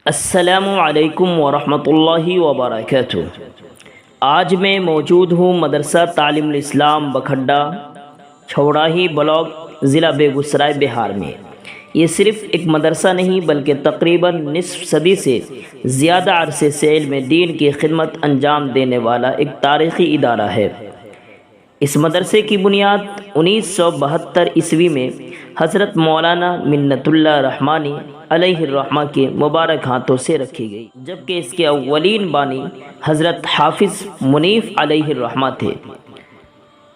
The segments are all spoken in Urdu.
السلام علیکم ورحمۃ اللہ وبرکاتہ۔ آج میں موجود ہوں مدرسہ تعلیم الاسلام بکھڈا چھوڑاہی بلاک ضلع بیگوسرائے بہار میں۔ یہ صرف ایک مدرسہ نہیں بلکہ تقریباً نصف صدی سے زیادہ عرصے سے علم دین کی خدمت انجام دینے والا ایک تاریخی ادارہ ہے۔ اس مدرسے کی بنیاد 1972 میں حضرت مولانا منت اللہ رحمانی علیہ الرحمہ کے مبارک ہاتھوں سے رکھی گئی، جبکہ اس کے اولین بانی حضرت حافظ منیف علیہ الرحمہ تھے۔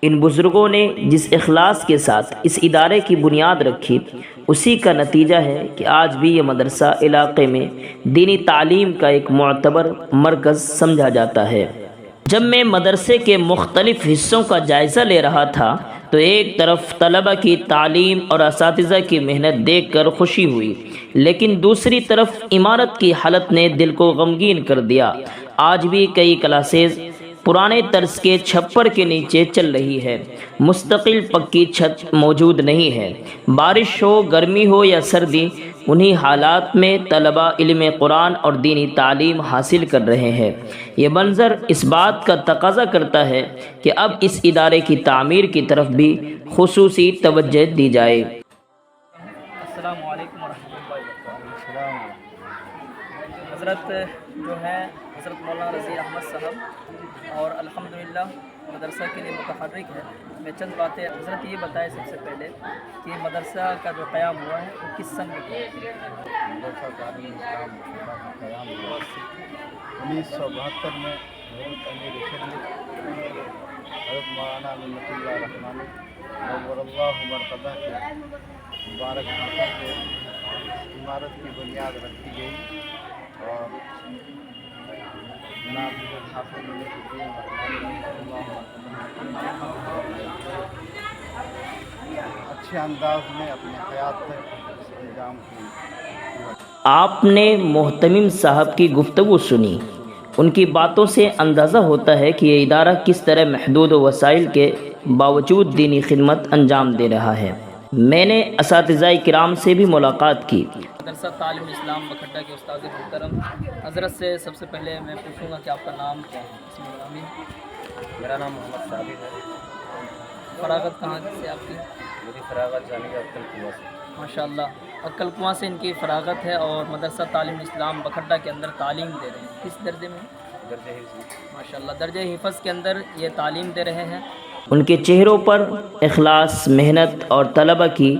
ان بزرگوں نے جس اخلاص کے ساتھ اس ادارے کی بنیاد رکھی، اسی کا نتیجہ ہے کہ آج بھی یہ مدرسہ علاقے میں دینی تعلیم کا ایک معتبر مرکز سمجھا جاتا ہے۔ جب میں مدرسے کے مختلف حصوں کا جائزہ لے رہا تھا تو ایک طرف طلبہ کی تعلیم اور اساتذہ کی محنت دیکھ کر خوشی ہوئی، لیکن دوسری طرف عمارت کی حالت نے دل کو غمگین کر دیا۔ آج بھی کئی کلاسز پرانے طرز کے چھپر کے نیچے چل رہی ہے، مستقل پکی چھت موجود نہیں ہے۔ بارش ہو، گرمی ہو یا سردی، انہی حالات میں طلبہ علم قرآن اور دینی تعلیم حاصل کر رہے ہیں۔ یہ منظر اس بات کا تقاضا کرتا ہے کہ اب اس ادارے کی تعمیر کی طرف بھی خصوصی توجہ دی جائے۔ السلام علیکم ورحمۃ اللہ وبرکاتہ۔ حضرت جو ہے حضرت مولانا رضی احمد صاحب اور الحمدللہ مدرسہ کے لیے متحرک ہے۔ میں چند باتیں حضرت یہ بتائے سب سے پہلے کہ مدرسہ کا جو قیام ہوا ہے وہ کس سن میں ہوا؟ مدرسہ تعلیم اسلام کا قیام ہوا 1972 میں حضرت امیر شریف حضرت مولانا منت اللہ رحمانی نور اللہ مرتضیٰ کے مبارک ہاتھوں سے عمارت کی بنیاد رکھی گئی اور جناب حافظ منیف الدین رحمانی اچھے انداز میں اپنے حیات تک انجام کی۔ آپ نے محتمم صاحب کی گفتگو سنی۔ ان کی باتوں سے اندازہ ہوتا ہے کہ یہ ادارہ کس طرح محدود وسائل کے باوجود دینی خدمت انجام دے رہا ہے۔ میں نے اساتذہ کرام سے بھی ملاقات کی۔ مدرسہ تعلیم اسلام بکھڈا کے استاد محترم حضرت سے سب سے پہلے میں پوچھوں گا کہ آپ کا نام کیا ہے؟ بسم اللہ الرحمن۔ میرا نام محمد ثابت ہے۔ فراغت کہاں سے آپ کی؟ میری فراغت جامعہ عبد القوا سے۔ ماشاء اللہ، عقل کنواں سے ان کی فراغت ہے اور مدرسہ تعلیم اسلام بکھڈا کے اندر تعلیم دے رہے ہیں۔ کس درجے میں؟ درجہ حفظ۔ ماشاء اللہ، درجہ حفظ کے اندر یہ تعلیم دے رہے ہیں۔ ان کے چہروں پر اخلاص، محنت اور طلبہ کی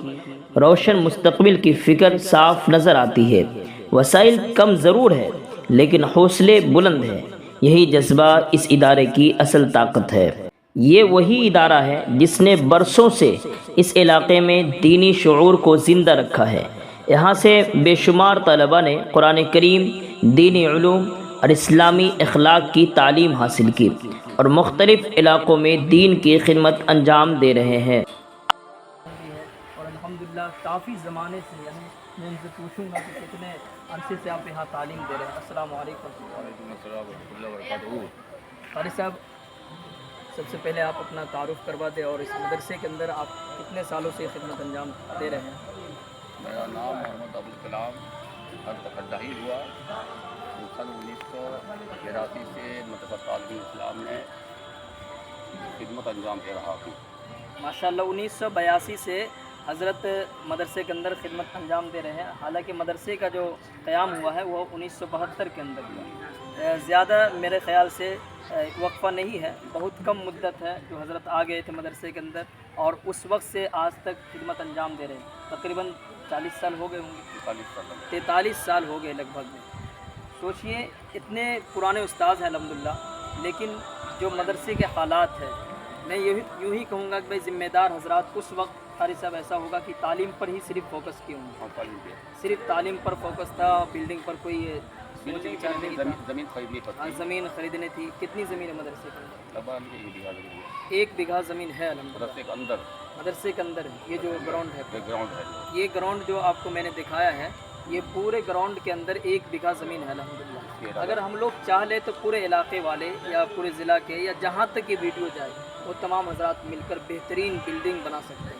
روشن مستقبل کی فکر صاف نظر آتی ہے۔ وسائل کم ضرور ہے لیکن حوصلے بلند ہیں۔ یہی جذبہ اس ادارے کی اصل طاقت ہے۔ یہ وہی ادارہ ہے جس نے برسوں سے اس علاقے میں دینی شعور کو زندہ رکھا ہے۔ یہاں سے بے شمار طلبہ نے قرآن کریم، دینی علوم اور اسلامی اخلاق کی تعلیم حاصل کی اور مختلف علاقوں میں دین کی خدمت انجام دے رہے ہیں۔ اور الحمدللہ کافی زمانے سے، یعنی میں ان سے پوچھوں گا کہ کتنے عرصے سے آپ یہاں تعلیم دے رہے ہیں۔ السلام علیکم۔ وعلیکم السلام ورحمۃ اللہ وبرکاتہ۔ قاری صاحب، سب سے پہلے آپ اپنا تعارف کروا دیں اور اس مدرسے کے اندر آپ کتنے سالوں سے خدمت انجام دے رہے ہیں؟ میرا نام محمد ابوالکلام بکھڈا ہی ہوا۔ سن 1982 سے مدرسہ تعلیم اسلام میں خدمت انجام دے رہا ہوں۔ ماشاءاللہ، 1982 سے حضرت مدرسے کے اندر خدمت انجام دے رہے ہیں۔ حالانکہ مدرسے کا جو قیام ہوا ہے وہ 1972 کے اندر ہوا۔ زیادہ میرے خیال سے وقفہ نہیں ہے، بہت کم مدت ہے جو حضرت آ گئے تھے مدرسے کے اندر، اور اس وقت سے آج تک خدمت انجام دے رہے ہیں۔ تقریباً 40 سال ہو گئے ہوں گے، 43 سال ہو گئے لگ بھگ میں۔ سوچئے اتنے پرانے استاذ ہیں الحمدللہ، لیکن جو مدرسے کے حالات ہیں، میں یوں ہی کہوں گا کہ بھائی ذمہ دار حضرات اس وقت قاری صاحب ایسا ہوگا کہ تعلیم پر ہی صرف فوکس کیے ہوں گے، صرف تعلیم پر فوکس تھا، بلڈنگ پر کوئی سوچ وچار نہیں تھا۔ زمین خریدنی پڑتی، زمین خریدنی تھی۔ کتنی زمین ہے مدرسے کے اندر؟ 1 1 بیگھہ زمین ہے الحمدللہ مدرسے کے اندر مدرسے کے اندر۔ یہ جو گراؤنڈ ہے، گراؤنڈ ہے، یہ گراؤنڈ جو آپ کو میں نے دکھایا ہے، یہ پورے گراؤنڈ کے اندر 1 بیگھہ زمین ہے الحمدللہ۔ اگر ہم لوگ چاہ لیں تو پورے علاقے والے یا پورے ضلع کے یا جہاں تک یہ ویڈیو جائے، وہ تمام حضرات مل کر بہترین بلڈنگ بنا سکتے ہیں۔